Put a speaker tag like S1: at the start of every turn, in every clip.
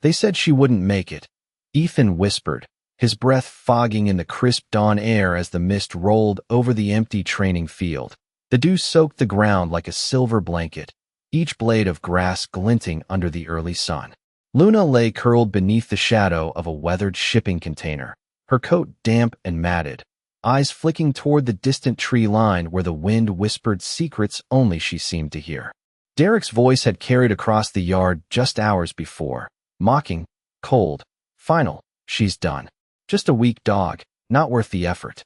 S1: They said she wouldn't make it, Ethan whispered, his breath fogging in the crisp dawn air as the mist rolled over the empty training field. The dew soaked the ground like a silver blanket, each blade of grass glinting under the early sun. Luna lay curled beneath the shadow of a weathered shipping container, her coat damp and matted, eyes flicking toward the distant tree line where the wind whispered secrets only she seemed to hear. Derek's voice had carried across the yard just hours before, mocking, cold, final, she's done. Just a weak dog, not worth the effort.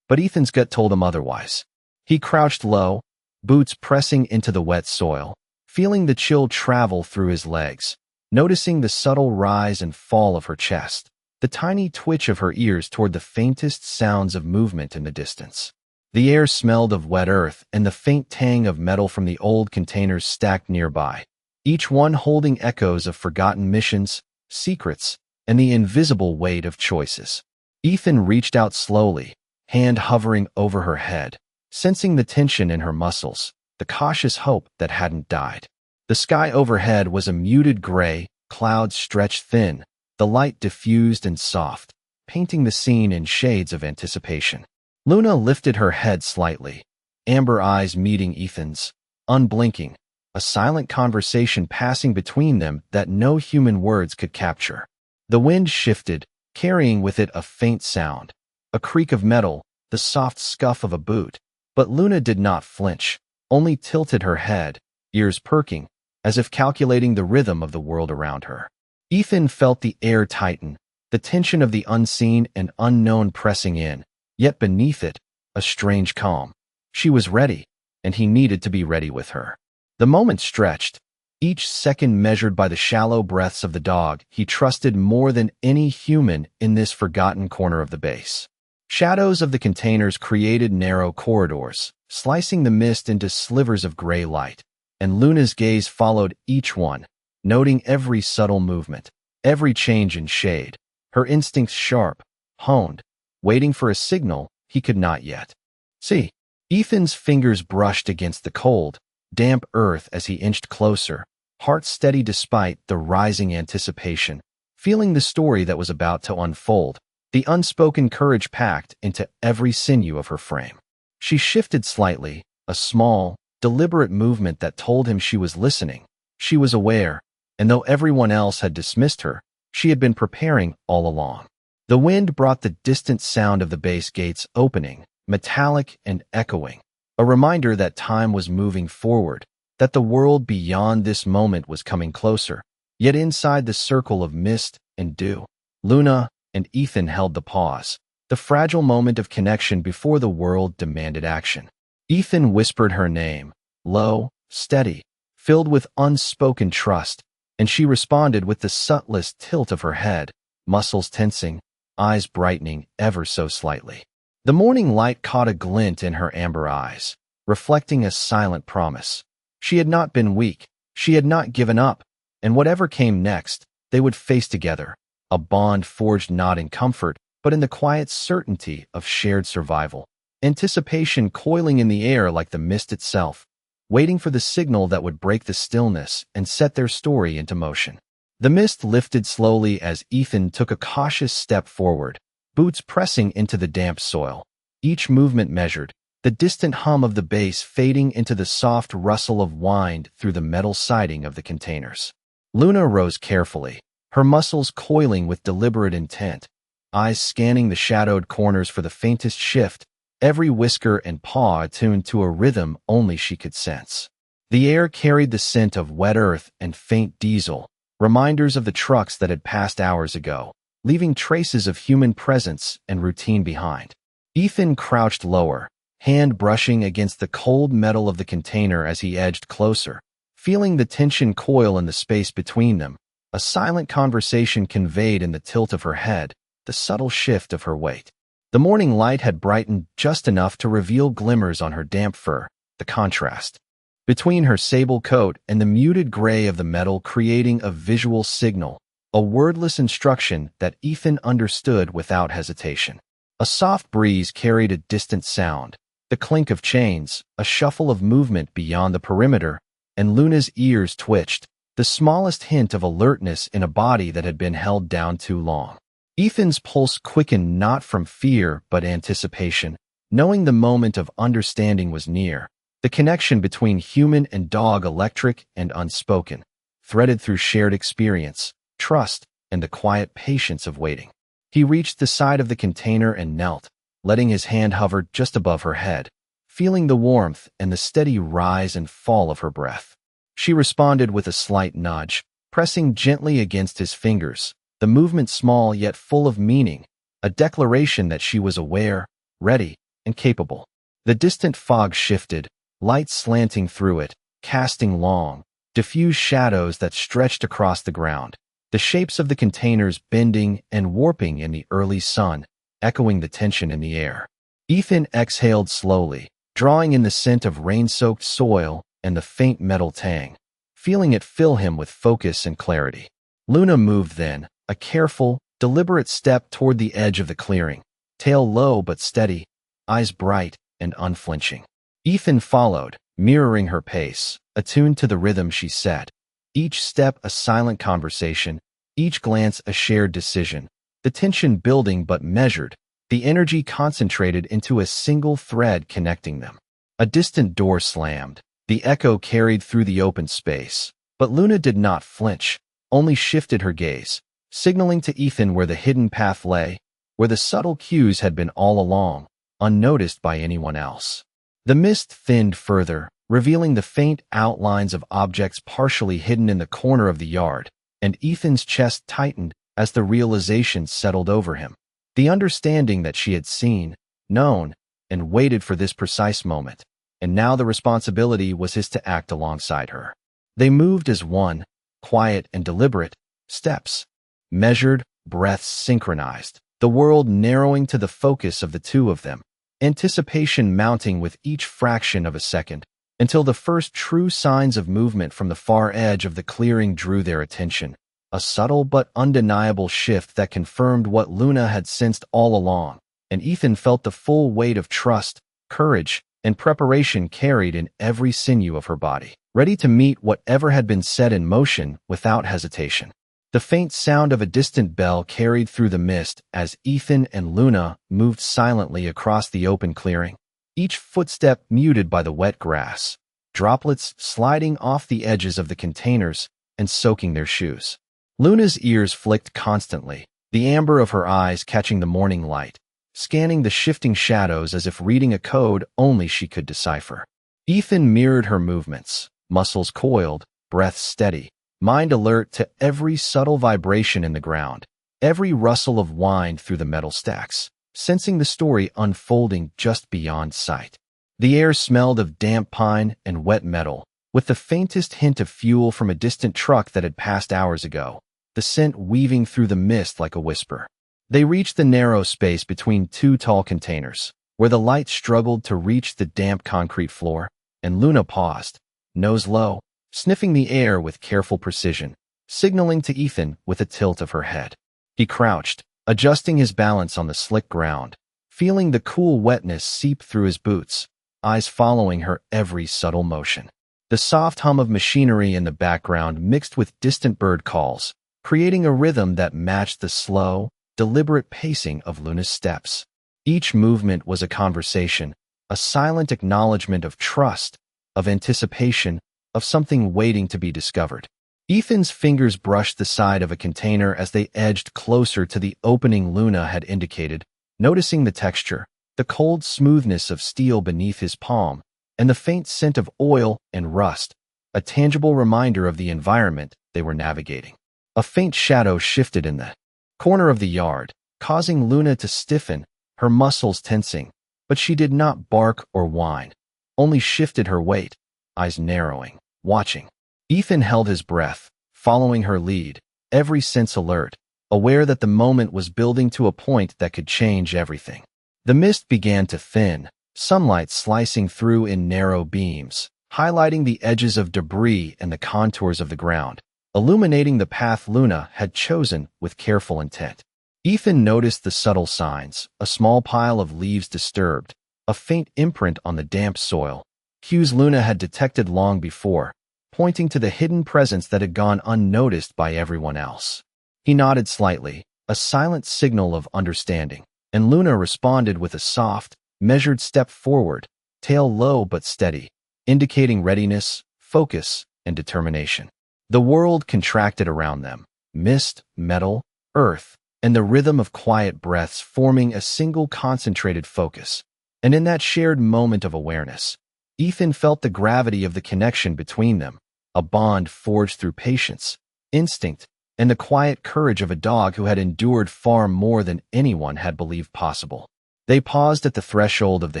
S1: But Ethan's gut told him otherwise. He crouched low, boots pressing into the wet soil, feeling the chill travel through his legs, noticing the subtle rise and fall of her chest, the tiny twitch of her ears toward the faintest sounds of movement in the distance. The air smelled of wet earth and the faint tang of metal from the old containers stacked nearby, each one holding echoes of forgotten missions, secrets, and the invisible weight of choices. Ethan reached out slowly, hand hovering over her head, sensing the tension in her muscles, the cautious hope that hadn't died. The sky overhead was a muted gray, clouds stretched thin, the light diffused and soft, painting the scene in shades of anticipation. Luna lifted her head slightly, amber eyes meeting Ethan's, unblinking, a silent conversation passing between them that no human words could capture. The wind shifted, carrying with it a faint sound, a creak of metal, the soft scuff of a boot. But Luna did not flinch, only tilted her head, ears perking, as if calculating the rhythm of the world around her. Ethan felt the air tighten, the tension of the unseen and unknown pressing in, yet beneath it, a strange calm. She was ready, and he needed to be ready with her. The moment stretched, each second measured by the shallow breaths of the dog he trusted more than any human in this forgotten corner of the base. Shadows of the containers created narrow corridors, slicing the mist into slivers of gray light, and Luna's gaze followed each one, noting every subtle movement, every change in shade, her instincts sharp, honed, waiting for a signal he could not yet see. Ethan's fingers brushed against the cold, damp earth as he inched closer, heart steady despite the rising anticipation, feeling the story that was about to unfold, the unspoken courage packed into every sinew of her frame. She shifted slightly, a small, deliberate movement that told him she was listening. She was aware, and though everyone else had dismissed her, she had been preparing all along. The wind brought the distant sound of the base gates opening, metallic and echoing, a reminder that time was moving forward, that the world beyond this moment was coming closer. Yet inside the circle of mist and dew, Luna and Ethan held the pause, the fragile moment of connection before the world demanded action. Ethan whispered her name, low, steady, filled with unspoken trust, and she responded with the subtlest tilt of her head, muscles tensing, eyes brightening ever so slightly. The morning light caught a glint in her amber eyes, reflecting a silent promise. She had not been weak, she had not given up, and whatever came next, they would face together, a bond forged not in comfort, but in the quiet certainty of shared survival. Anticipation coiling in the air like the mist itself, waiting for the signal that would break the stillness and set their story into motion. The mist lifted slowly as Ethan took a cautious step forward, boots pressing into the damp soil, each movement measured, the distant hum of the base fading into the soft rustle of wind through the metal siding of the containers. Luna rose carefully, her muscles coiling with deliberate intent, eyes scanning the shadowed corners for the faintest shift, every whisker and paw attuned to a rhythm only she could sense. The air carried the scent of wet earth and faint diesel, reminders of the trucks that had passed hours ago, leaving traces of human presence and routine behind. Ethan crouched lower, hand brushing against the cold metal of the container as he edged closer, feeling the tension coil in the space between them, a silent conversation conveyed in the tilt of her head, the subtle shift of her weight. The morning light had brightened just enough to reveal glimmers on her damp fur, the contrast between her sable coat and the muted gray of the metal creating a visual signal, a wordless instruction that Ethan understood without hesitation. A soft breeze carried a distant sound, the clink of chains, a shuffle of movement beyond the perimeter, and Luna's ears twitched, the smallest hint of alertness in a body that had been held down too long. Ethan's pulse quickened not from fear but anticipation, knowing the moment of understanding was near. The connection between human and dog, electric and unspoken, threaded through shared experience, trust, and the quiet patience of waiting. He reached the side of the container and knelt, letting his hand hover just above her head, feeling the warmth and the steady rise and fall of her breath. She responded with a slight nudge, pressing gently against his fingers, the movement small yet full of meaning, a declaration that she was aware, ready, and capable. The distant fog shifted, light slanting through it, casting long, diffuse shadows that stretched across the ground, the shapes of the containers bending and warping in the early sun, echoing the tension in the air. Ethan exhaled slowly, drawing in the scent of rain-soaked soil and the faint metal tang, feeling it fill him with focus and clarity. Luna moved then, a careful, deliberate step toward the edge of the clearing, tail low but steady, eyes bright and unflinching. Ethan followed, mirroring her pace, attuned to the rhythm she set. Each step a silent conversation, each glance a shared decision, the tension building but measured, the energy concentrated into a single thread connecting them. A distant door slammed, the echo carried through the open space, but Luna did not flinch, only shifted her gaze, signaling to Ethan where the hidden path lay, where the subtle cues had been all along, unnoticed by anyone else. The mist thinned further, revealing the faint outlines of objects partially hidden in the corner of the yard, and Ethan's chest tightened as the realization settled over him. The understanding that she had seen, known, and waited for this precise moment, and now the responsibility was his to act alongside her. They moved as one, quiet and deliberate, steps, measured, breaths synchronized, the world narrowing to the focus of the two of them, anticipation mounting with each fraction of a second, until the first true signs of movement from the far edge of the clearing drew their attention, a subtle but undeniable shift that confirmed what Luna had sensed all along, and Ethan felt the full weight of trust, courage, and preparation carried in every sinew of her body, ready to meet whatever had been set in motion without hesitation. The faint sound of a distant bell carried through the mist as Ethan and Luna moved silently across the open clearing, each footstep muted by the wet grass, droplets sliding off the edges of the containers and soaking their shoes. Luna's ears flicked constantly, the amber of her eyes catching the morning light, scanning the shifting shadows as if reading a code only she could decipher. Ethan mirrored her movements, muscles coiled, breath steady, mind alert to every subtle vibration in the ground, every rustle of wind through the metal stacks, sensing the story unfolding just beyond sight. The air smelled of damp pine and wet metal, with the faintest hint of fuel from a distant truck that had passed hours ago, the scent weaving through the mist like a whisper. They reached the narrow space between two tall containers, where the light struggled to reach the damp concrete floor, and Luna paused, nose low, sniffing the air with careful precision, signaling to Ethan with a tilt of her head. He crouched, adjusting his balance on the slick ground, feeling the cool wetness seep through his boots, eyes following her every subtle motion. The soft hum of machinery in the background mixed with distant bird calls, creating a rhythm that matched the slow, deliberate pacing of Luna's steps. Each movement was a conversation, a silent acknowledgement of trust, of anticipation, of something waiting to be discovered. Ethan's fingers brushed the side of a container as they edged closer to the opening Luna had indicated, noticing the texture, the cold smoothness of steel beneath his palm, and the faint scent of oil and rust, a tangible reminder of the environment they were navigating. A faint shadow shifted in the corner of the yard, causing Luna to stiffen, her muscles tensing, but she did not bark or whine, only shifted her weight, eyes narrowing, watching. Ethan held his breath, following her lead, every sense alert, aware that the moment was building to a point that could change everything. The mist began to thin, sunlight slicing through in narrow beams, highlighting the edges of debris and the contours of the ground, illuminating the path Luna had chosen with careful intent. Ethan noticed the subtle signs, a small pile of leaves disturbed, a faint imprint on the damp soil, cues Luna had detected long before, pointing to the hidden presence that had gone unnoticed by everyone else. He nodded slightly, a silent signal of understanding, and Luna responded with a soft, measured step forward, tail low but steady, indicating readiness, focus, and determination. The world contracted around them, mist, metal, earth, and the rhythm of quiet breaths forming a single concentrated focus. And in that shared moment of awareness, Ethan felt the gravity of the connection between them, a bond forged through patience, instinct, and the quiet courage of a dog who had endured far more than anyone had believed possible. They paused at the threshold of the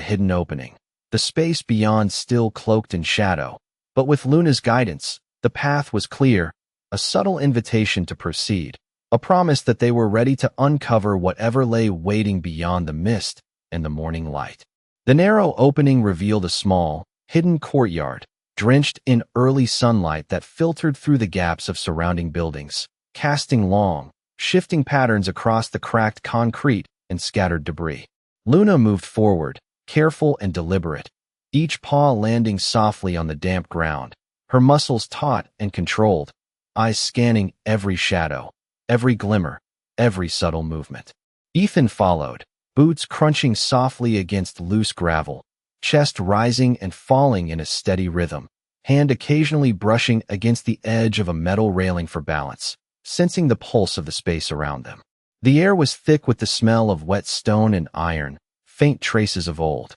S1: hidden opening, the space beyond still cloaked in shadow, but with Luna's guidance, the path was clear, a subtle invitation to proceed, a promise that they were ready to uncover whatever lay waiting beyond the mist and the morning light. The narrow opening revealed a small, hidden courtyard, drenched in early sunlight that filtered through the gaps of surrounding buildings, casting long, shifting patterns across the cracked concrete and scattered debris. Luna moved forward, careful and deliberate, each paw landing softly on the damp ground, her muscles taut and controlled, eyes scanning every shadow, every glimmer, every subtle movement. Ethan followed, boots crunching softly against loose gravel, chest rising and falling in a steady rhythm, hand occasionally brushing against the edge of a metal railing for balance, sensing the pulse of the space around them. The air was thick with the smell of wet stone and iron, faint traces of old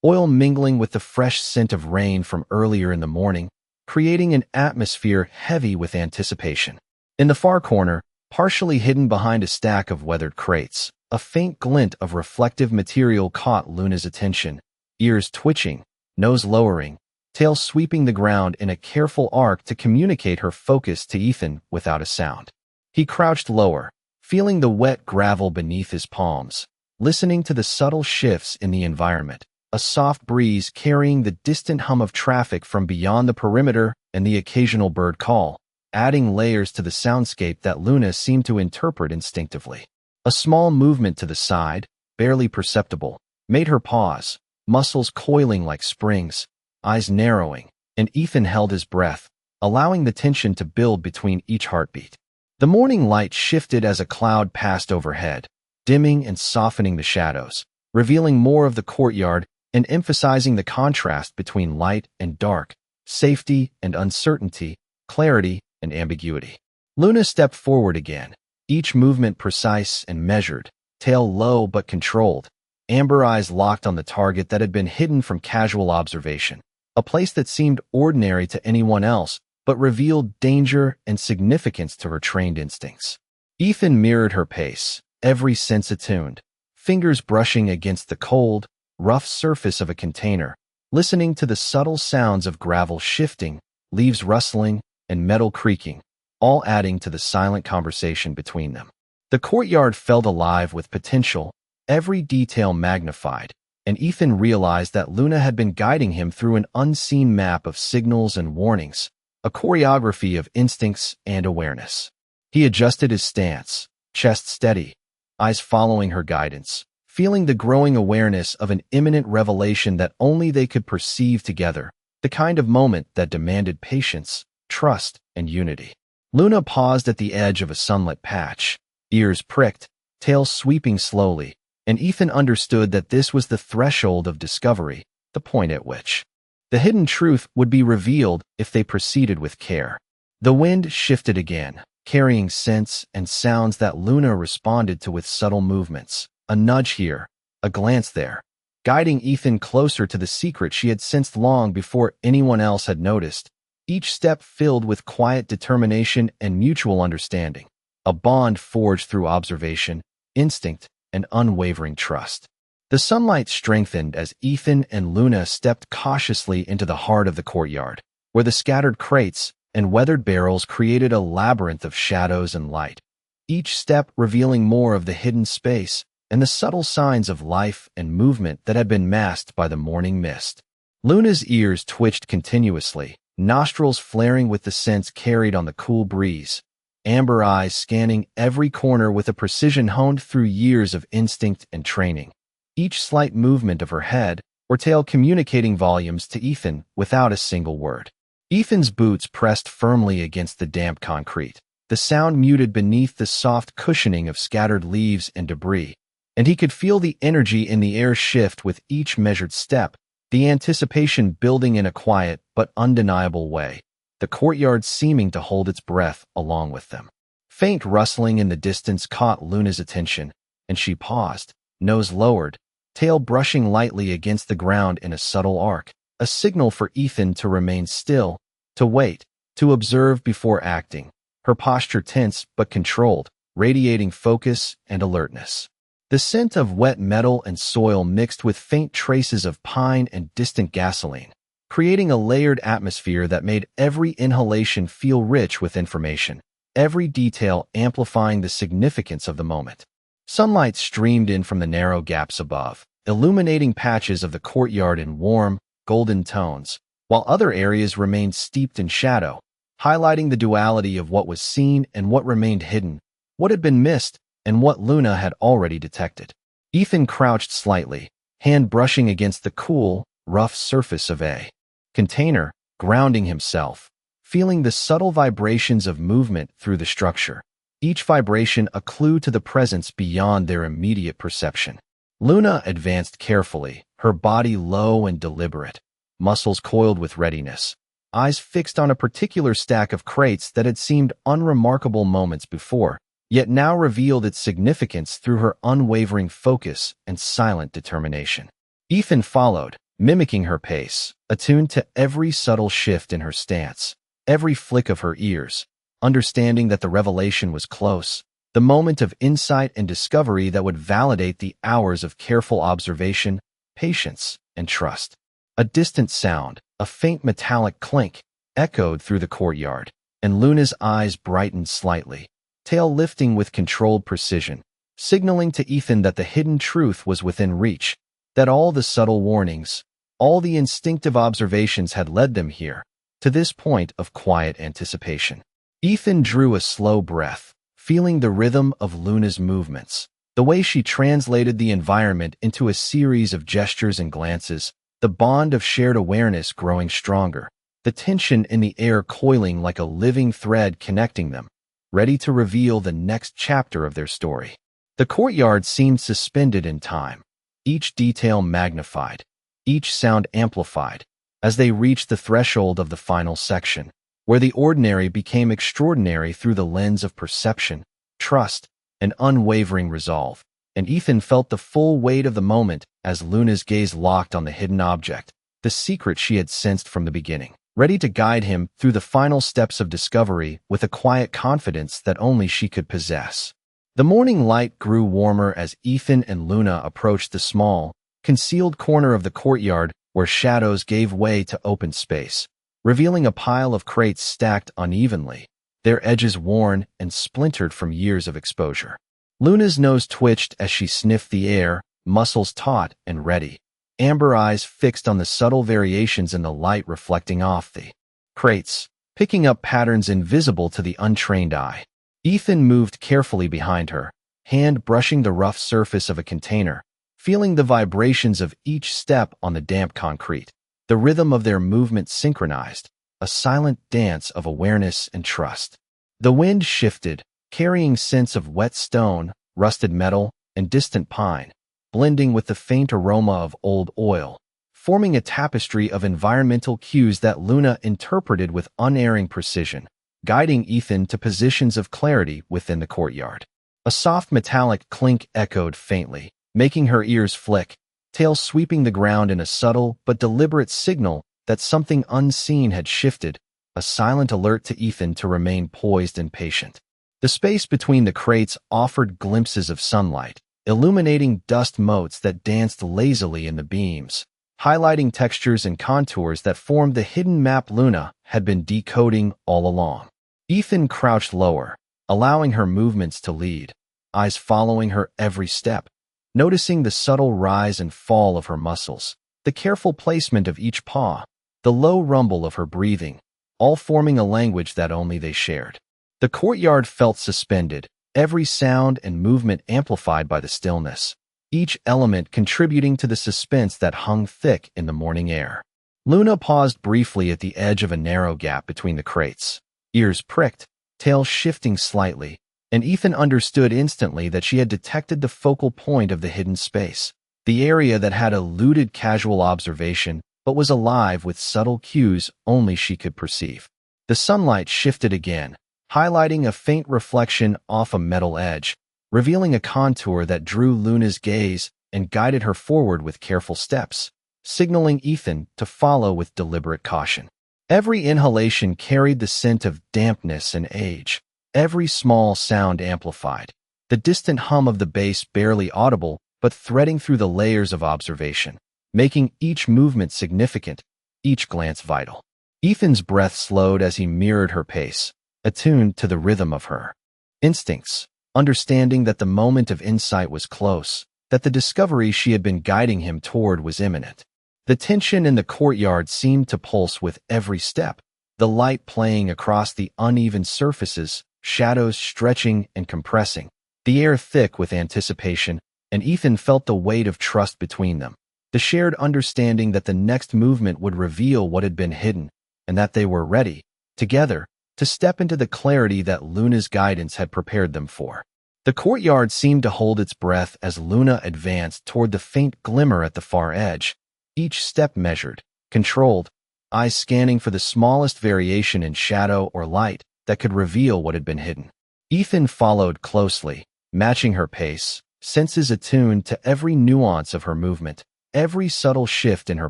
S1: oil mingling with the fresh scent of rain from earlier in the morning, creating an atmosphere heavy with anticipation. In the far corner, partially hidden behind a stack of weathered crates, a faint glint of reflective material caught Luna's attention, ears twitching, nose lowering, tail sweeping the ground in a careful arc to communicate her focus to Ethan without a sound. He crouched lower, feeling the wet gravel beneath his palms, listening to the subtle shifts in the environment, a soft breeze carrying the distant hum of traffic from beyond the perimeter and the occasional bird call, adding layers to the soundscape that Luna seemed to interpret instinctively. A small movement to the side, barely perceptible, made her pause, muscles coiling like springs, eyes narrowing, and Ethan held his breath, allowing the tension to build between each heartbeat. The morning light shifted as a cloud passed overhead, dimming and softening the shadows, revealing more of the courtyard and emphasizing the contrast between light and dark, safety and uncertainty, clarity and ambiguity. Luna stepped forward again, each movement precise and measured, tail low but controlled, amber eyes locked on the target that had been hidden from casual observation, a place that seemed ordinary to anyone else but revealed danger and significance to her trained instincts. Ethan mirrored her pace, every sense attuned, fingers brushing against the cold, rough surface of a container, listening to the subtle sounds of gravel shifting, leaves rustling, and metal creaking, all adding to the silent conversation between them. The courtyard felt alive with potential, every detail magnified, and Ethan realized that Luna had been guiding him through an unseen map of signals and warnings, a choreography of instincts and awareness. He adjusted his stance, chest steady, eyes following her guidance, feeling the growing awareness of an imminent revelation that only they could perceive together, the kind of moment that demanded patience, trust, and unity. Luna paused at the edge of a sunlit patch, ears pricked, tail sweeping slowly, and Ethan understood that this was the threshold of discovery, the point at which the hidden truth would be revealed if they proceeded with care. The wind shifted again, carrying scents and sounds that Luna responded to with subtle movements, a nudge here, a glance there, guiding Ethan closer to the secret she had sensed long before anyone else had noticed, each step filled with quiet determination and mutual understanding, a bond forged through observation, instinct, and unwavering trust. The sunlight strengthened as Ethan and Luna stepped cautiously into the heart of the courtyard, where the scattered crates and weathered barrels created a labyrinth of shadows and light, each step revealing more of the hidden space and the subtle signs of life and movement that had been masked by the morning mist. Luna's ears twitched continuously, nostrils flaring with the scents carried on the cool breeze, amber eyes scanning every corner with a precision honed through years of instinct and training, each slight movement of her head or tail communicating volumes to Ethan without a single word. Ethan's boots pressed firmly against the damp concrete, the sound muted beneath the soft cushioning of scattered leaves and debris, and he could feel the energy in the air shift with each measured step, the anticipation building in a quiet but undeniable way, the courtyard seeming to hold its breath along with them. Faint rustling in the distance caught Luna's attention, and she paused, nose lowered, tail brushing lightly against the ground in a subtle arc, a signal for Ethan to remain still, to wait, to observe before acting, her posture tense but controlled, radiating focus and alertness. The scent of wet metal and soil mixed with faint traces of pine and distant gasoline, creating a layered atmosphere that made every inhalation feel rich with information, every detail amplifying the significance of the moment. Sunlight streamed in from the narrow gaps above, illuminating patches of the courtyard in warm, golden tones, while other areas remained steeped in shadow, highlighting the duality of what was seen and what remained hidden, what had been missed and what Luna had already detected. Ethan crouched slightly, hand brushing against the cool, rough surface of a container, grounding himself, feeling the subtle vibrations of movement through the structure, each vibration a clue to the presence beyond their immediate perception. Luna advanced carefully, her body low and deliberate, muscles coiled with readiness, eyes fixed on a particular stack of crates that had seemed unremarkable moments before, yet now revealed its significance through her unwavering focus and silent determination. Ethan followed, mimicking her pace, attuned to every subtle shift in her stance, every flick of her ears, understanding that the revelation was close, the moment of insight and discovery that would validate the hours of careful observation, patience, and trust. A distant sound, a faint metallic clink, echoed through the courtyard, and Luna's eyes brightened slightly, tail lifting with controlled precision, signaling to Ethan that the hidden truth was within reach, that all the subtle warnings, all the instinctive observations had led them here, to this point of quiet anticipation. Ethan drew a slow breath, feeling the rhythm of Luna's movements, the way she translated the environment into a series of gestures and glances, the bond of shared awareness growing stronger, the tension in the air coiling like a living thread connecting them, ready to reveal the next chapter of their story. The courtyard seemed suspended in time, each detail magnified, each sound amplified, as they reached the threshold of the final section, where the ordinary became extraordinary through the lens of perception, trust, and unwavering resolve, and Ethan felt the full weight of the moment as Luna's gaze locked on the hidden object, the secret she had sensed from the beginning, ready to guide him through the final steps of discovery with a quiet confidence that only she could possess. The morning light grew warmer as Ethan and Luna approached the small, concealed corner of the courtyard where shadows gave way to open space, revealing a pile of crates stacked unevenly, their edges worn and splintered from years of exposure. Luna's nose twitched as she sniffed the air, muscles taut and ready, amber eyes fixed on the subtle variations in the light reflecting off the crates, picking up patterns invisible to the untrained eye. Ethan moved carefully behind her, hand brushing the rough surface of a container, feeling the vibrations of each step on the damp concrete, the rhythm of their movement synchronized, a silent dance of awareness and trust. The wind shifted, carrying scents of wet stone, rusted metal, and distant pine, blending with the faint aroma of old oil, forming a tapestry of environmental cues that Luna interpreted with unerring precision, guiding Ethan to positions of clarity within the courtyard. A soft metallic clink echoed faintly, making her ears flick, tail sweeping the ground in a subtle but deliberate signal that something unseen had shifted, a silent alert to Ethan to remain poised and patient. The space between the crates offered glimpses of sunlight, illuminating dust motes that danced lazily in the beams, highlighting textures and contours that formed the hidden map Luna had been decoding all along. Ethan crouched lower, allowing her movements to lead, eyes following her every step, noticing the subtle rise and fall of her muscles, the careful placement of each paw, the low rumble of her breathing, all forming a language that only they shared. The courtyard felt suspended, every sound and movement amplified by the stillness, each element contributing to the suspense that hung thick in the morning air. Luna paused briefly at the edge of a narrow gap between the crates. Ears pricked, tail shifting slightly, and Ethan understood instantly that she had detected the focal point of the hidden space, the area that had eluded casual observation but was alive with subtle cues only she could perceive. The sunlight shifted again, highlighting a faint reflection off a metal edge, revealing a contour that drew Luna's gaze and guided her forward with careful steps, signaling Ethan to follow with deliberate caution. Every inhalation carried the scent of dampness and age, every small sound amplified, the distant hum of the bass barely audible but threading through the layers of observation, making each movement significant, each glance vital. Ethan's breath slowed as he mirrored her pace, attuned to the rhythm of her instincts, understanding that the moment of insight was close, that the discovery she had been guiding him toward was imminent. The tension in the courtyard seemed to pulse with every step, the light playing across the uneven surfaces, shadows stretching and compressing, the air thick with anticipation, and Ethan felt the weight of trust between them, the shared understanding that the next movement would reveal what had been hidden, and that they were ready, together, to step into the clarity that Luna's guidance had prepared them for. The courtyard seemed to hold its breath as Luna advanced toward the faint glimmer at the far edge, each step measured, controlled, eyes scanning for the smallest variation in shadow or light that could reveal what had been hidden. Ethan followed closely, matching her pace, senses attuned to every nuance of her movement, every subtle shift in her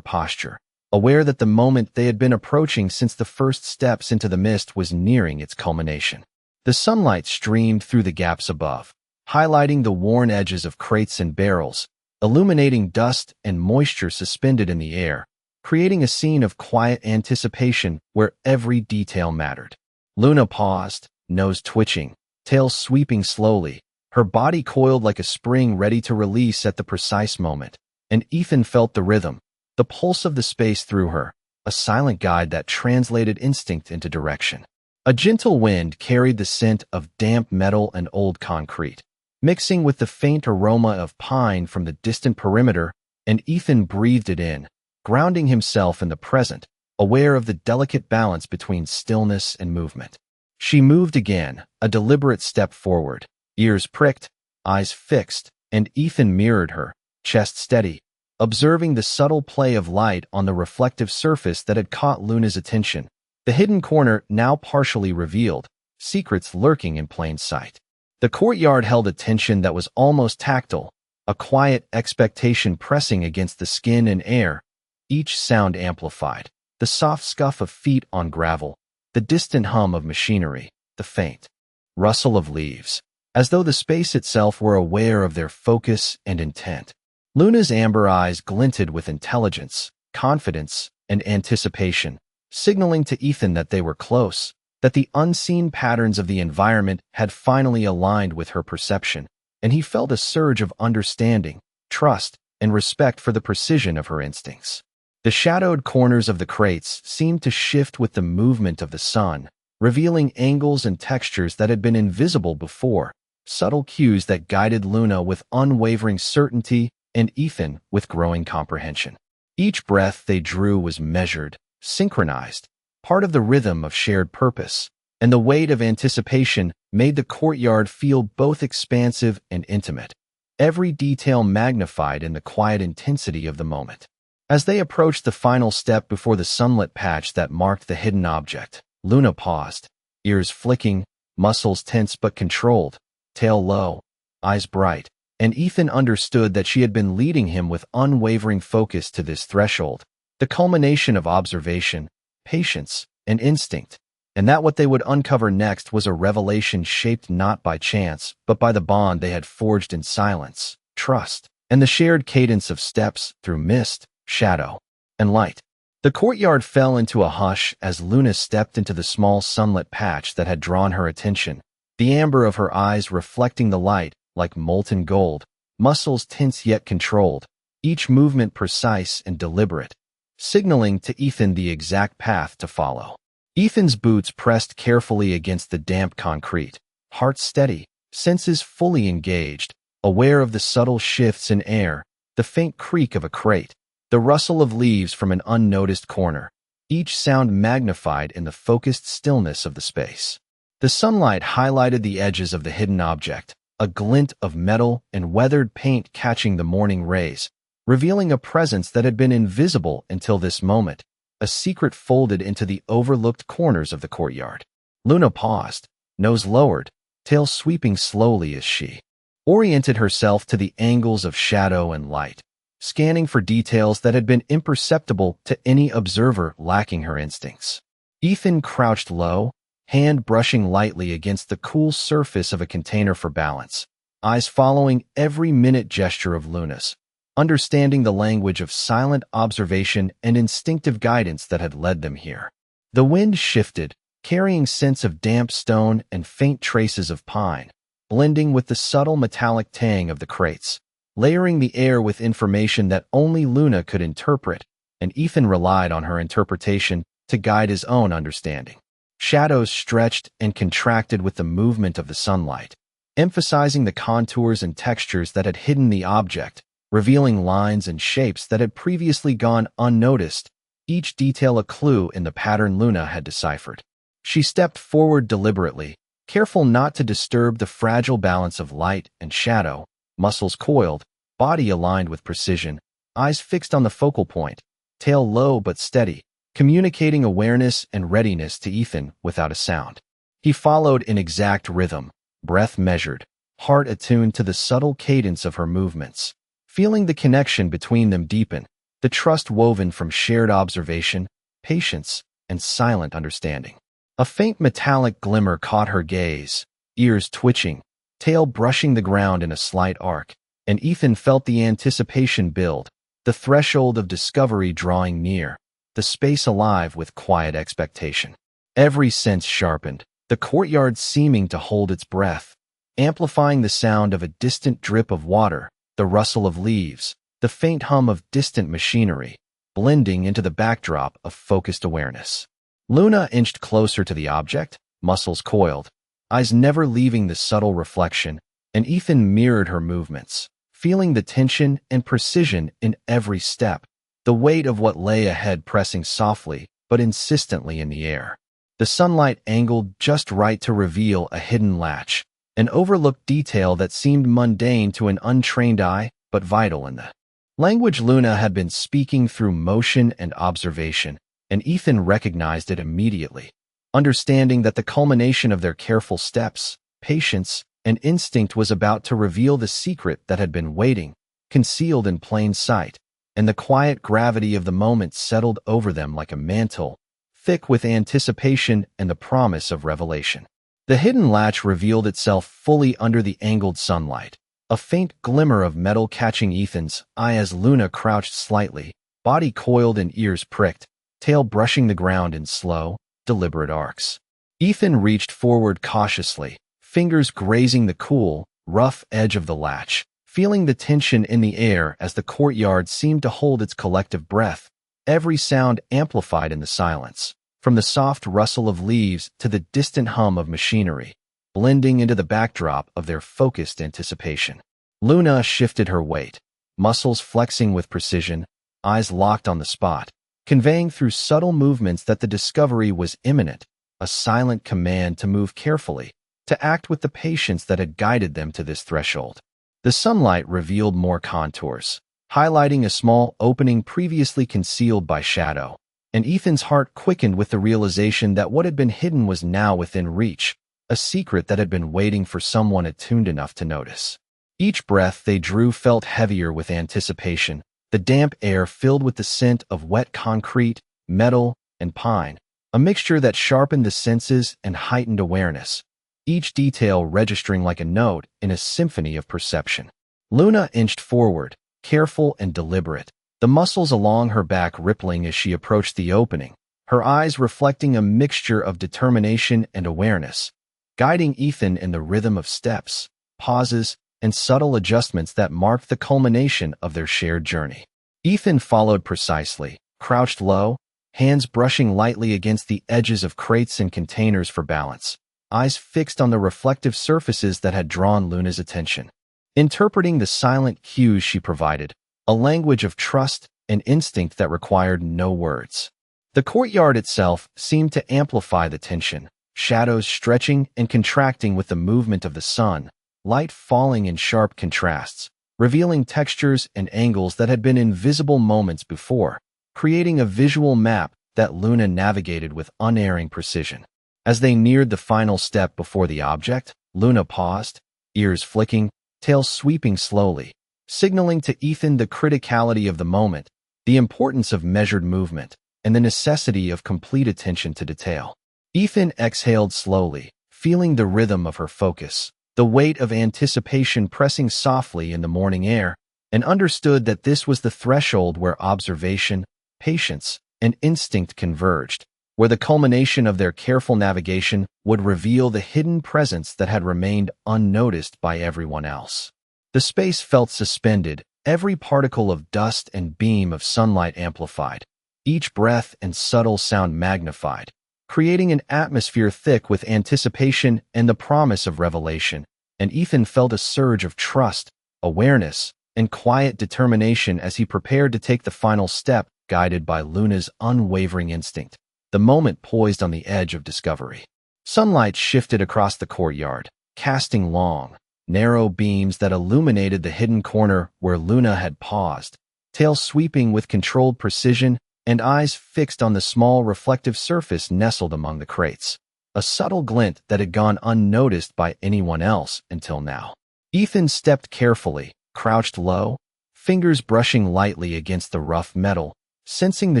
S1: posture, aware that the moment they had been approaching since the first steps into the mist was nearing its culmination. The sunlight streamed through the gaps above, highlighting the worn edges of crates and barrels, illuminating dust and moisture suspended in the air, creating a scene of quiet anticipation where every detail mattered. Luna paused, nose twitching, tail sweeping slowly, her body coiled like a spring ready to release at the precise moment, and Ethan felt the rhythm, the pulse of the space through her, a silent guide that translated instinct into direction. A gentle wind carried the scent of damp metal and old concrete, mixing with the faint aroma of pine from the distant perimeter, and Ethan breathed it in, grounding himself in the present, aware of the delicate balance between stillness and movement. She moved again, a deliberate step forward, ears pricked, eyes fixed, and Ethan mirrored her, chest steady, observing the subtle play of light on the reflective surface that had caught Luna's attention, the hidden corner now partially revealed, secrets lurking in plain sight. The courtyard held a tension that was almost tactile, a quiet expectation pressing against the skin and air, each sound amplified, the soft scuff of feet on gravel, the distant hum of machinery, the faint rustle of leaves, as though the space itself were aware of their focus and intent. Luna's amber eyes glinted with intelligence, confidence, and anticipation, signaling to Ethan that they were close, that the unseen patterns of the environment had finally aligned with her perception, and he felt a surge of understanding, trust, and respect for the precision of her instincts. The shadowed corners of the crates seemed to shift with the movement of the sun, revealing angles and textures that had been invisible before, subtle cues that guided Luna with unwavering certainty and Ethan with growing comprehension. Each breath they drew was measured, synchronized, part of the rhythm of shared purpose, and the weight of anticipation made the courtyard feel both expansive and intimate, every detail magnified in the quiet intensity of the moment. As they approached the final step before the sunlit patch that marked the hidden object, Luna paused, ears flicking, muscles tense but controlled, tail low, eyes bright, and Ethan understood that she had been leading him with unwavering focus to this threshold, the culmination of observation, patience, and instinct, and that what they would uncover next was a revelation shaped not by chance, but by the bond they had forged in silence, trust, and the shared cadence of steps through mist, shadow, and light. The courtyard fell into a hush as Luna stepped into the small sunlit patch that had drawn her attention, the amber of her eyes reflecting the light like molten gold, muscles tense yet controlled, each movement precise and deliberate, signaling to Ethan the exact path to follow. Ethan's boots pressed carefully against the damp concrete, heart steady, senses fully engaged, aware of the subtle shifts in air, the faint creak of a crate, the rustle of leaves from an unnoticed corner, each sound magnified in the focused stillness of the space. The sunlight highlighted the edges of the hidden object, a glint of metal and weathered paint catching the morning rays, revealing a presence that had been invisible until this moment, a secret folded into the overlooked corners of the courtyard. Luna paused, nose lowered, tail sweeping slowly as she oriented herself to the angles of shadow and light, scanning for details that had been imperceptible to any observer lacking her instincts. Ethan crouched low, hand brushing lightly against the cool surface of a container for balance, eyes following every minute gesture of Luna's, understanding the language of silent observation and instinctive guidance that had led them here. The wind shifted, carrying scents of damp stone and faint traces of pine, blending with the subtle metallic tang of the crates, layering the air with information that only Luna could interpret, and Ethan relied on her interpretation to guide his own understanding. Shadows stretched and contracted with the movement of the sunlight, emphasizing the contours and textures that had hidden the object, revealing lines and shapes that had previously gone unnoticed, each detail a clue in the pattern Luna had deciphered. She stepped forward deliberately, careful not to disturb the fragile balance of light and shadow, muscles coiled, body aligned with precision, eyes fixed on the focal point, tail low but steady, communicating awareness and readiness to Ethan without a sound. He followed in exact rhythm, breath measured, heart attuned to the subtle cadence of her movements, feeling the connection between them deepen, the trust woven from shared observation, patience, and silent understanding. A faint metallic glimmer caught her gaze, ears twitching, tail brushing the ground in a slight arc, and Ethan felt the anticipation build, the threshold of discovery drawing near, the space alive with quiet expectation. Every sense sharpened, the courtyard seeming to hold its breath, amplifying the sound of a distant drip of water, the rustle of leaves, the faint hum of distant machinery, blending into the backdrop of focused awareness. Luna inched closer to the object, muscles coiled, eyes never leaving the subtle reflection, and Ethan mirrored her movements, feeling the tension and precision in every step, the weight of what lay ahead pressing softly but insistently in the air. The sunlight angled just right to reveal a hidden latch, an overlooked detail that seemed mundane to an untrained eye but vital in the language Luna had been speaking through motion and observation, and Ethan recognized it immediately, understanding that the culmination of their careful steps, patience, and instinct was about to reveal the secret that had been waiting, concealed in plain sight, and the quiet gravity of the moment settled over them like a mantle, thick with anticipation and the promise of revelation. The hidden latch revealed itself fully under the angled sunlight, a faint glimmer of metal catching Ethan's eye as Luna crouched slightly, body coiled and ears pricked, tail brushing the ground in slow, deliberate arcs. Ethan reached forward cautiously, fingers grazing the cool, rough edge of the latch, feeling the tension in the air as the courtyard seemed to hold its collective breath, every sound amplified in the silence, from the soft rustle of leaves to the distant hum of machinery, blending into the backdrop of their focused anticipation. Luna shifted her weight, muscles flexing with precision, eyes locked on the spot, conveying through subtle movements that the discovery was imminent, a silent command to move carefully, to act with the patience that had guided them to this threshold. The sunlight revealed more contours, highlighting a small opening previously concealed by shadow, and Ethan's heart quickened with the realization that what had been hidden was now within reach, a secret that had been waiting for someone attuned enough to notice. Each breath they drew felt heavier with anticipation, the damp air filled with the scent of wet concrete, metal, and pine, a mixture that sharpened the senses and heightened awareness, each detail registering like a note in a symphony of perception. Luna inched forward, careful and deliberate, the muscles along her back rippling as she approached the opening, her eyes reflecting a mixture of determination and awareness, guiding Ethan in the rhythm of steps, pauses, and subtle adjustments that marked the culmination of their shared journey. Ethan followed precisely, crouched low, hands brushing lightly against the edges of crates and containers for balance, eyes fixed on the reflective surfaces that had drawn Luna's attention. Interpreting the silent cues she provided, a language of trust, an instinct that required no words. The courtyard itself seemed to amplify the tension, shadows stretching and contracting with the movement of the sun, light falling in sharp contrasts, revealing textures and angles that had been invisible moments before, creating a visual map that Luna navigated with unerring precision. As they neared the final step before the object, Luna paused, ears flicking, tail sweeping slowly, signaling to Ethan the criticality of the moment, the importance of measured movement, and the necessity of complete attention to detail. Ethan exhaled slowly, feeling the rhythm of her focus, the weight of anticipation pressing softly in the morning air, and understood that this was the threshold where observation, patience, and instinct converged, where the culmination of their careful navigation would reveal the hidden presence that had remained unnoticed by everyone else. The space felt suspended, every particle of dust and beam of sunlight amplified, each breath and subtle sound magnified, creating an atmosphere thick with anticipation and the promise of revelation, and Ethan felt a surge of trust, awareness, and quiet determination as he prepared to take the final step, guided by Luna's unwavering instinct, the moment poised on the edge of discovery. Sunlight shifted across the courtyard, casting long, narrow beams that illuminated the hidden corner where Luna had paused, tail sweeping with controlled precision and eyes fixed on the small reflective surface nestled among the crates, a subtle glint that had gone unnoticed by anyone else until now. Ethan stepped carefully, crouched low, fingers brushing lightly against the rough metal, sensing the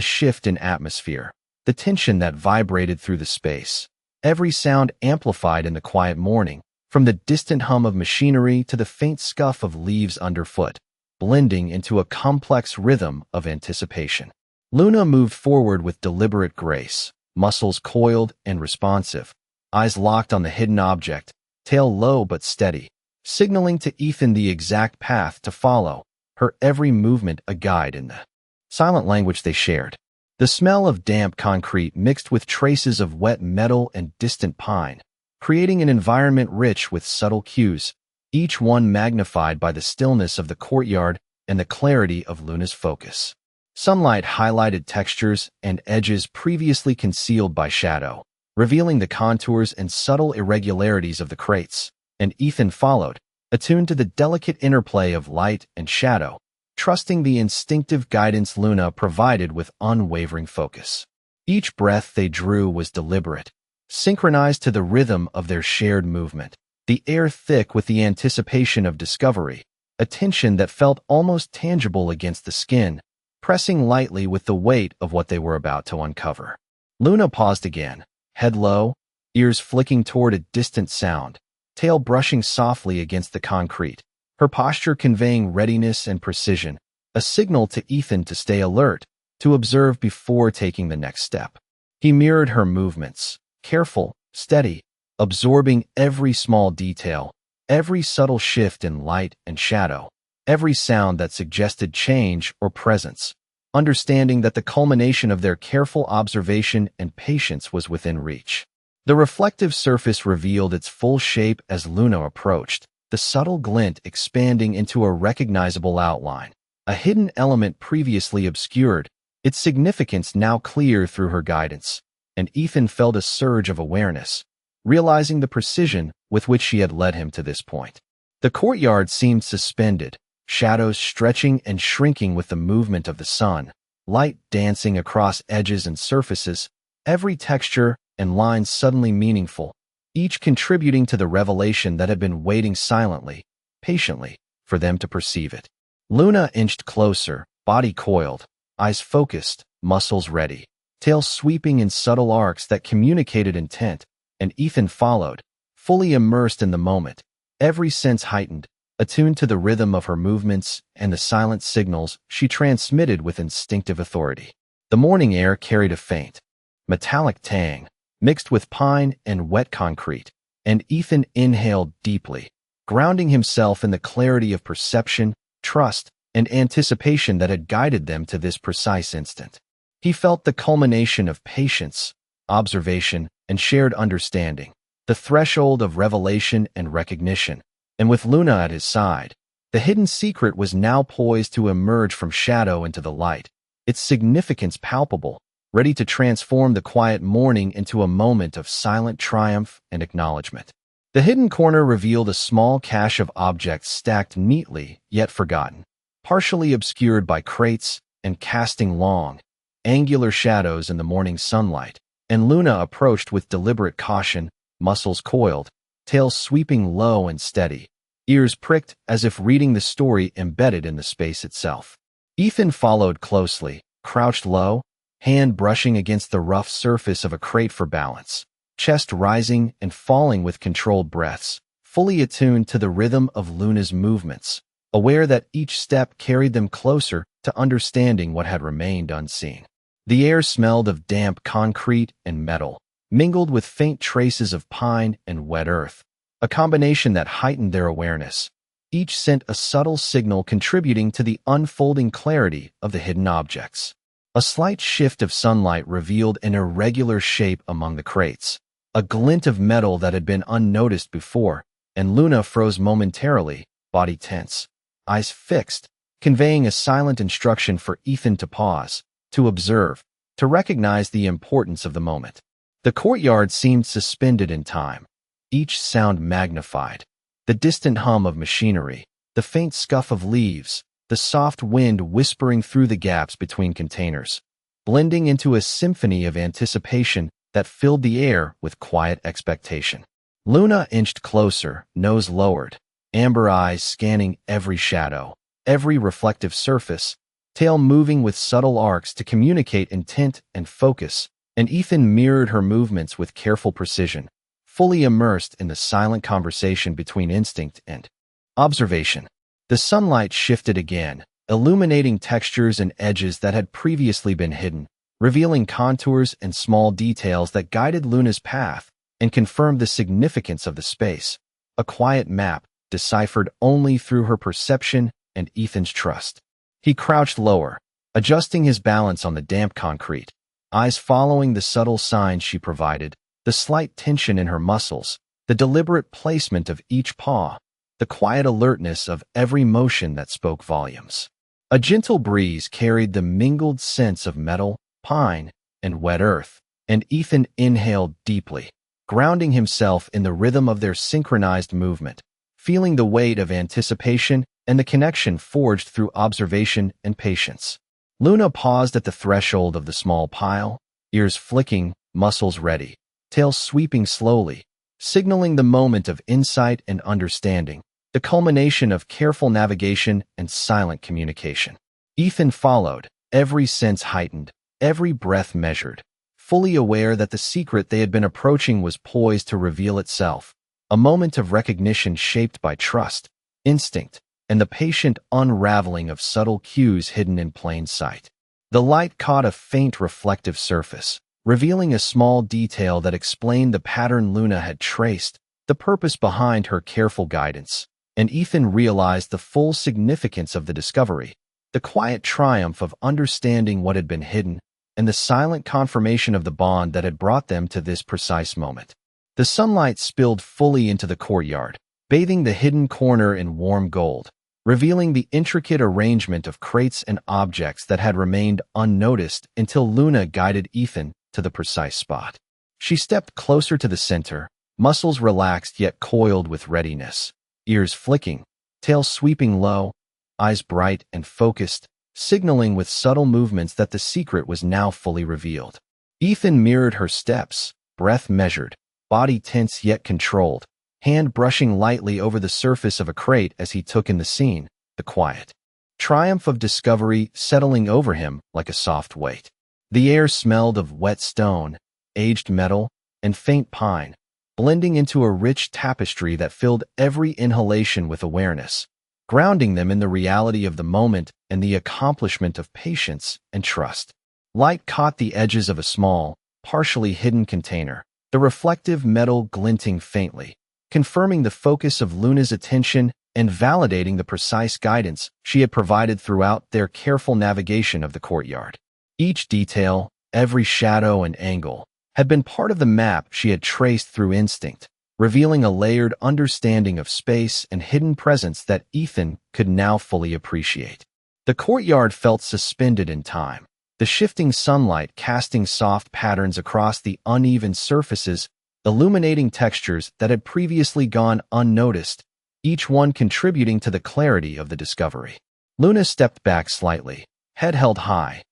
S1: shift in atmosphere, the tension that vibrated through the space, every sound amplified in the quiet morning, from the distant hum of machinery to the faint scuff of leaves underfoot, blending into a complex rhythm of anticipation. Luna moved forward with deliberate grace, muscles coiled and responsive, eyes locked on the hidden object, tail low but steady, signaling to Ethan the exact path to follow, her every movement a guide in the silent language they shared. The smell of damp concrete mixed with traces of wet metal and distant pine, creating an environment rich with subtle cues, each one magnified by the stillness of the courtyard and the clarity of Luna's focus. Sunlight highlighted textures and edges previously concealed by shadow, revealing the contours and subtle irregularities of the crates, and Ethan followed, attuned to the delicate interplay of light and shadow, trusting the instinctive guidance Luna provided with unwavering focus. Each breath they drew was deliberate, synchronized to the rhythm of their shared movement, the air thick with the anticipation of discovery, a tension that felt almost tangible against the skin, pressing lightly with the weight of what they were about to uncover. Luna paused again, head low, ears flicking toward a distant sound, tail brushing softly against the concrete, her posture conveying readiness and precision, a signal to Ethan to stay alert, to observe before taking the next step. He mirrored her movements, careful, steady, absorbing every small detail, every subtle shift in light and shadow, every sound that suggested change or presence, understanding that the culmination of their careful observation and patience was within reach. The reflective surface revealed its full shape as Luna approached, the subtle glint expanding into a recognizable outline, a hidden element previously obscured, its significance now clear through her guidance, and Ethan felt a surge of awareness, realizing the precision with which she had led him to this point. The courtyard seemed suspended, shadows stretching and shrinking with the movement of the sun, light dancing across edges and surfaces, every texture and line suddenly meaningful, each contributing to the revelation that had been waiting silently, patiently, for them to perceive it. Luna inched closer, body coiled, eyes focused, muscles ready, tail sweeping in subtle arcs that communicated intent, and Ethan followed, fully immersed in the moment, every sense heightened, attuned to the rhythm of her movements and the silent signals she transmitted with instinctive authority. The morning air carried a faint, metallic tang, mixed with pine and wet concrete, and Ethan inhaled deeply, grounding himself in the clarity of perception, trust, and anticipation that had guided them to this precise instant. He felt the culmination of patience, observation, and shared understanding, the threshold of revelation and recognition, and with Luna at his side, the hidden secret was now poised to emerge from shadow into the light, its significance palpable, ready to transform the quiet morning into a moment of silent triumph and acknowledgement. The hidden corner revealed a small cache of objects stacked neatly, yet forgotten, partially obscured by crates and casting long, angular shadows in the morning sunlight. And Luna approached with deliberate caution, muscles coiled, tail sweeping low and steady, ears pricked as if reading the story embedded in the space itself. Ethan followed closely, crouched low, hand brushing against the rough surface of a crate for balance, chest rising and falling with controlled breaths, fully attuned to the rhythm of Luna's movements, aware that each step carried them closer to understanding what had remained unseen. The air smelled of damp concrete and metal, mingled with faint traces of pine and wet earth, a combination that heightened their awareness. Each sent a subtle signal contributing to the unfolding clarity of the hidden objects. A slight shift of sunlight revealed an irregular shape among the crates, a glint of metal that had been unnoticed before, and Luna froze momentarily, body tense, eyes fixed, conveying a silent instruction for Ethan to pause, to observe, to recognize the importance of the moment. The courtyard seemed suspended in time, each sound magnified. The distant hum of machinery, the faint scuff of leaves, the soft wind whispering through the gaps between containers, blending into a symphony of anticipation that filled the air with quiet expectation. Luna inched closer, nose lowered, amber eyes scanning every shadow, every reflective surface, tail moving with subtle arcs to communicate intent and focus, and Ethan mirrored her movements with careful precision, fully immersed in the silent conversation between instinct and observation. The sunlight shifted again, illuminating textures and edges that had previously been hidden, revealing contours and small details that guided Luna's path and confirmed the significance of the space, a quiet map deciphered only through her perception and Ethan's trust. He crouched lower, adjusting his balance on the damp concrete, eyes following the subtle signs she provided, the slight tension in her muscles, the deliberate placement of each paw, the quiet alertness of every motion that spoke volumes. A gentle breeze carried the mingled scents of metal, pine, and wet earth, and Ethan inhaled deeply, grounding himself in the rhythm of their synchronized movement, feeling the weight of anticipation and the connection forged through observation and patience. Luna paused at the threshold of the small pile, ears flicking, muscles ready, tail sweeping slowly, signaling the moment of insight and understanding, the culmination of careful navigation and silent communication. Ethan followed, every sense heightened, every breath measured, fully aware that the secret they had been approaching was poised to reveal itself, a moment of recognition shaped by trust, instinct, and the patient unraveling of subtle cues hidden in plain sight. The light caught a faint reflective surface, revealing a small detail that explained the pattern Luna had traced, the purpose behind her careful guidance, and Ethan realized the full significance of the discovery, the quiet triumph of understanding what had been hidden, and the silent confirmation of the bond that had brought them to this precise moment. The sunlight spilled fully into the courtyard, bathing the hidden corner in warm gold, revealing the intricate arrangement of crates and objects that had remained unnoticed until Luna guided Ethan to the precise spot. She stepped closer to the center, muscles relaxed yet coiled with readiness, ears flicking, tail sweeping low, eyes bright and focused, signaling with subtle movements that the secret was now fully revealed. Ethan mirrored her steps, breath measured, body tense yet controlled, hand brushing lightly over the surface of a crate as he took in the scene, the quiet triumph of discovery settling over him like a soft weight. The air smelled of wet stone, aged metal, and faint pine, blending into a rich tapestry that filled every inhalation with awareness, grounding them in the reality of the moment and the accomplishment of patience and trust. Light caught the edges of a small, partially hidden container, the reflective metal glinting faintly, confirming the focus of Luna's attention and validating the precise guidance she had provided throughout their careful navigation of the courtyard. Each detail, every shadow and angle, had been part of the map she had traced through instinct, revealing a layered understanding of space and hidden presence that Ethan could now fully appreciate. The courtyard felt suspended in time, the shifting sunlight casting soft patterns across the uneven surfaces, illuminating textures that had previously gone unnoticed, each one contributing to the clarity of the discovery. Luna stepped back slightly, head held high,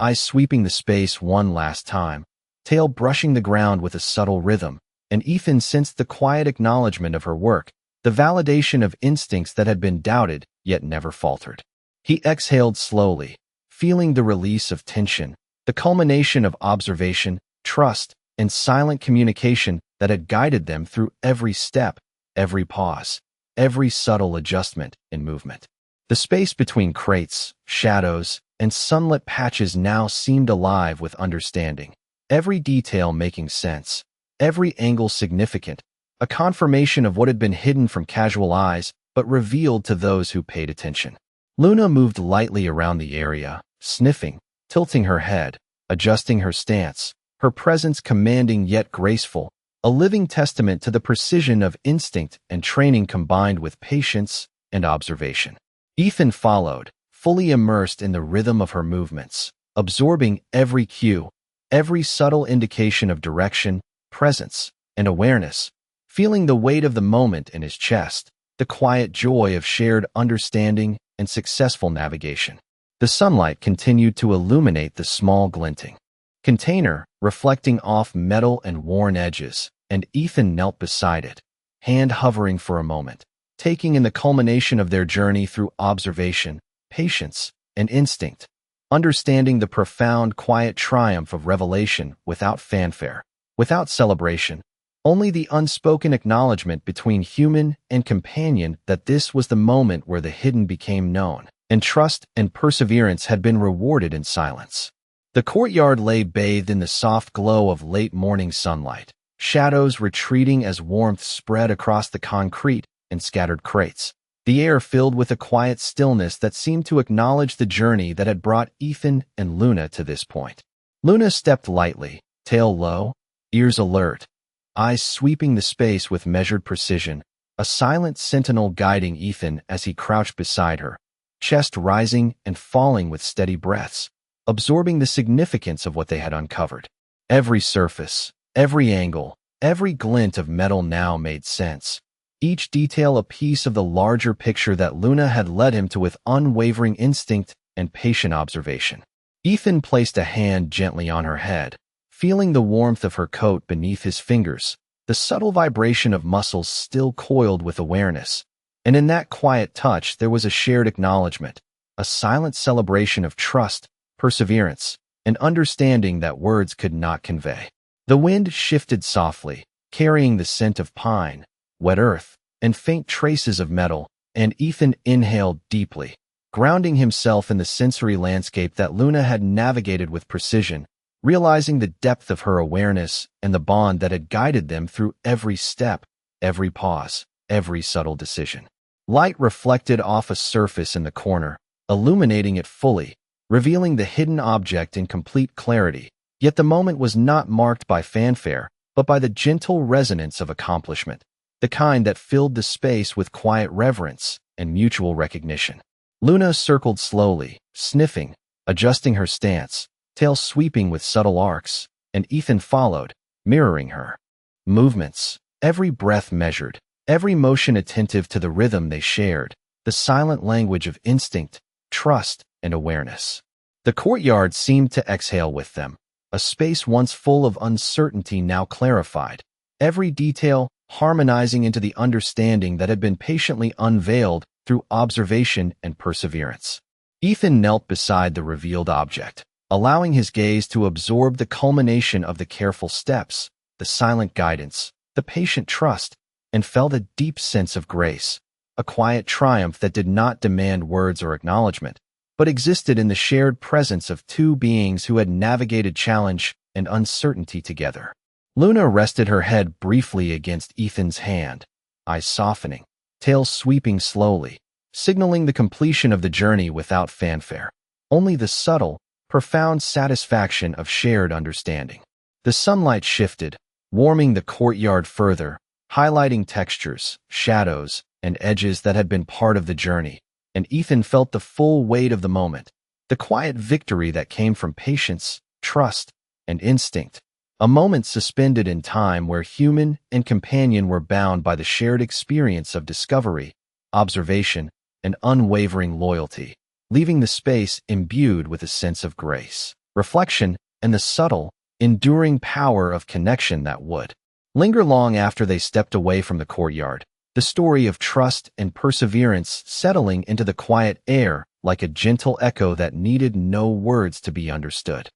S1: eyes sweeping the space one last time, tail brushing the ground with a subtle rhythm, and Ethan sensed the quiet acknowledgement of her work, the validation of instincts that had been doubted yet never faltered. He exhaled slowly, feeling the release of tension, the culmination of observation, trust, and silent communication that had guided them through every step, every pause, every subtle adjustment in movement. The space between crates, shadows, and sunlit patches now seemed alive with understanding, every detail making sense, every angle significant, a confirmation of what had been hidden from casual eyes but revealed to those who paid attention. Luna moved lightly around the area, sniffing, tilting her head, adjusting her stance, her presence commanding yet graceful, a living testament to the precision of instinct and training combined with patience and observation. Ethan followed, fully immersed in the rhythm of her movements, absorbing every cue, every subtle indication of direction, presence, and awareness, feeling the weight of the moment in his chest, the quiet joy of shared understanding and successful navigation. The sunlight continued to illuminate the small glinting container, reflecting off metal and worn edges, and Ethan knelt beside it, hand hovering for a moment, taking in the culmination of their journey through observation, patience, and instinct, understanding the profound, quiet triumph of revelation without fanfare, without celebration, only the unspoken acknowledgement between human and companion that this was the moment where the hidden became known, and trust and perseverance had been rewarded in silence. The courtyard lay bathed in the soft glow of late morning sunlight, shadows retreating as warmth spread across the concrete and scattered crates, the air filled with a quiet stillness that seemed to acknowledge the journey that had brought Ethan and Luna to this point. Luna stepped lightly, tail low, ears alert, eyes sweeping the space with measured precision, a silent sentinel guiding Ethan as he crouched beside her, chest rising and falling with steady breaths, absorbing the significance of what they had uncovered. Every surface, every angle, every glint of metal now made sense, each detail a piece of the larger picture that Luna had led him to with unwavering instinct and patient observation. Ethan placed a hand gently on her head, feeling the warmth of her coat beneath his fingers, the subtle vibration of muscles still coiled with awareness. And in that quiet touch there was a shared acknowledgement, a silent celebration of trust, perseverance, and understanding that words could not convey. The wind shifted softly, carrying the scent of pine, wet earth, and faint traces of metal, and Ethan inhaled deeply, grounding himself in the sensory landscape that Luna had navigated with precision, realizing the depth of her awareness and the bond that had guided them through every step, every pause, every subtle decision. Light reflected off a surface in the corner, illuminating it fully, revealing the hidden object in complete clarity, yet the moment was not marked by fanfare, but by the gentle resonance of accomplishment, the kind that filled the space with quiet reverence and mutual recognition. Luna circled slowly, sniffing, adjusting her stance, tail sweeping with subtle arcs, and Ethan followed, mirroring her movements, every breath measured, every motion attentive to the rhythm they shared, the silent language of instinct, trust, and awareness. The courtyard seemed to exhale with them, a space once full of uncertainty now clarified, every detail harmonizing into the understanding that had been patiently unveiled through observation and perseverance. Ethan knelt beside the revealed object, allowing his gaze to absorb the culmination of the careful steps, the silent guidance, the patient trust, and felt a deep sense of grace, a quiet triumph that did not demand words or acknowledgement, but existed in the shared presence of two beings who had navigated challenge and uncertainty together. Luna rested her head briefly against Ethan's hand, eyes softening, tail sweeping slowly, signaling the completion of the journey without fanfare, only the subtle, profound satisfaction of shared understanding. The sunlight shifted, warming the courtyard further, highlighting textures, shadows, and edges that had been part of the journey, and Ethan felt the full weight of the moment, the quiet victory that came from patience, trust, and instinct. A moment suspended in time where human and companion were bound by the shared experience of discovery, observation, and unwavering loyalty, leaving the space imbued with a sense of grace, reflection, and the subtle, enduring power of connection that would linger long after they stepped away from the courtyard. The story of trust and perseverance settling into the quiet air like a gentle echo that needed no words to be understood.